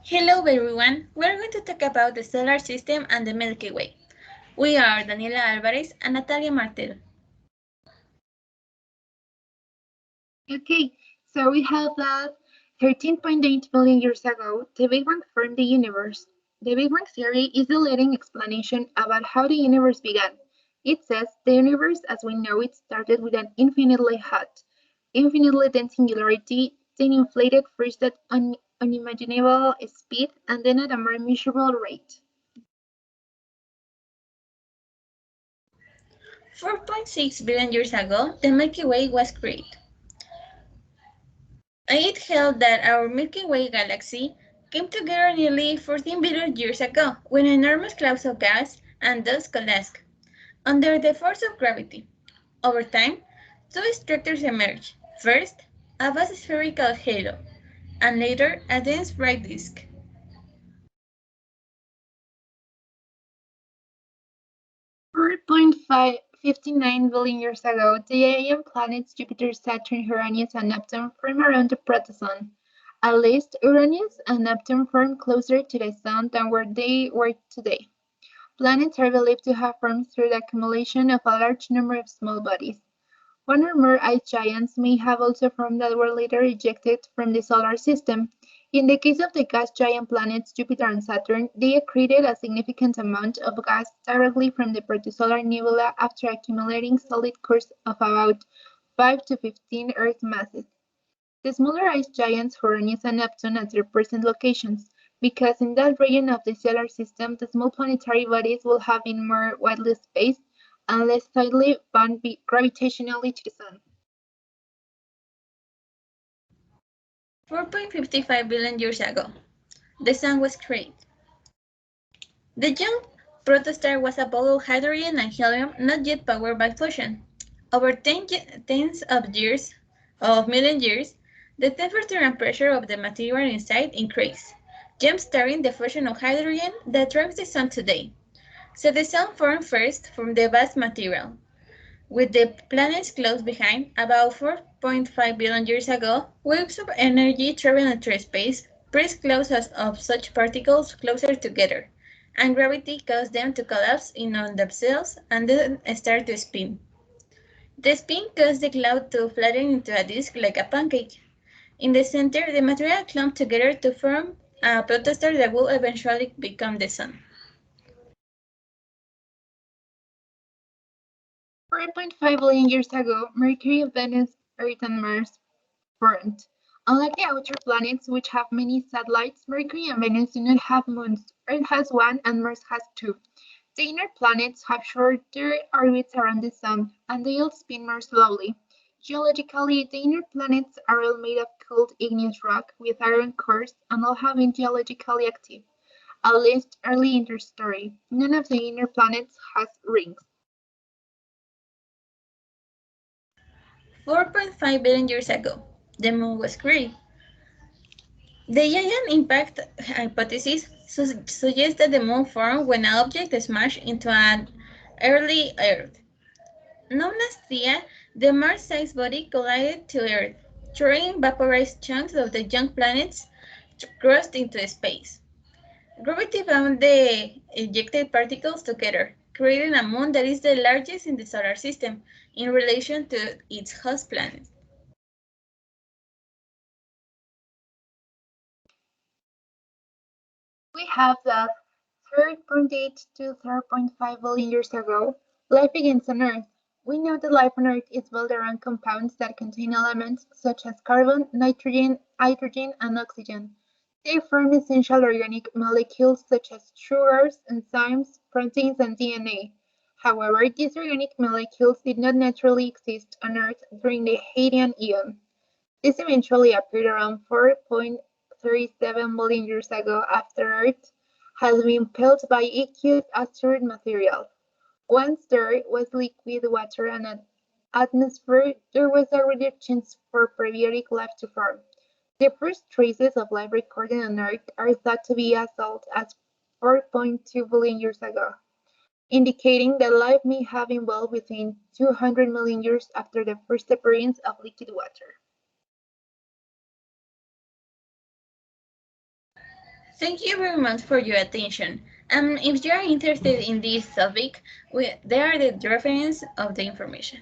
Hello everyone, we're going to talk about the solar system and the Milky Way. We are Daniela Álvarez and Natalia Martell. Okay, so we have that 13.8 billion years ago, the Big Bang formed the universe. The Big Bang theory is the leading explanation about how the universe began. It says the universe as we know it started with an infinitely hot, infinitely dense singularity, then inflated first at an unimaginable speed and then at a more measurable rate. 4.6 billion years ago, the Milky Way was created. It held that our Milky Way galaxy came together nearly 14 billion years ago when enormous clouds of gas and dust coalesced under the force of gravity. Over time, two structures emerged. First, a vast spherical halo, and later a dense bright disk. 4.59 billion years ago, the giant planets Jupiter, Saturn, Uranus, and Neptune formed around the protosun. At least Uranus and Neptune formed closer to the Sun than where they were today. Planets are believed to have formed through the accumulation of a large number of small bodies. One or more ice giants may have also formed that were later ejected from the solar system. In the case of the gas giant planets Jupiter and Saturn, they accreted a significant amount of gas directly from the protosolar nebula after accumulating solid cores of about 5 to 15 Earth masses. The smaller ice giants Uranus and Neptune at their present locations, because in that region of the solar system the small planetary bodies will have been more widely spaced and less tightly bound gravitationally to the Sun. 4.55 billion years ago, the Sun was created. The young protostar was a ball of hydrogen and helium not yet powered by fusion. Over tens of million years, the temperature and pressure of the material inside increased, jump-starting the fusion of hydrogen that drives the Sun today. So the Sun formed first from the vast material, with the planets close behind. About 4.5 billion years ago, waves of energy traveling through space pressed clouds of such particles closer together, and gravity caused them to collapse in on themselves and then start to spin. The spin caused the cloud to flatten into a disk like a pancake. In the center, the material clumped together to form a protostar that will eventually become the Sun. 4.5 billion years ago, Mercury, Venus, Earth, and Mars formed. Unlike the outer planets, which have many satellites, Mercury and Venus do not have moons. Earth has one and Mars has two. The inner planets have shorter orbits around the Sun, and they all spin more slowly. Geologically, the inner planets are all made of cooled igneous rock with iron cores and all have been geologically active, at least early in their story. None of the inner planets has rings. 4.5 billion years ago, the Moon was created. The giant impact hypothesis suggests that the Moon formed when an object smashed into an early Earth. Known as Theia, the Mars-sized body collided to Earth, throwing vaporized chunks of the young planets crossed into space. Gravity bound the ejected particles together, creating a moon that is the largest in the solar system in relation to its host planet. We have that 3.8 to 3.5 billion years ago, life begins on Earth. We know that life on Earth is built around compounds that contain elements such as carbon, nitrogen, hydrogen, and oxygen. They form essential organic molecules such as sugars, enzymes, proteins, and DNA. However, these organic molecules did not naturally exist on Earth during the Hadean Eon. This eventually appeared around 4.37 billion years ago after Earth had been pelted by acute asteroid material. Once there was liquid water and an atmosphere, there was already a chance for prebiotic life to form. The first traces of life recorded on Earth are thought to be as old as 4.2 billion years ago. indicating that life may have evolved within 200 million years after the first appearance of liquid water. Thank you very much for your attention. And if you are interested in this topic, there are the reference of the information.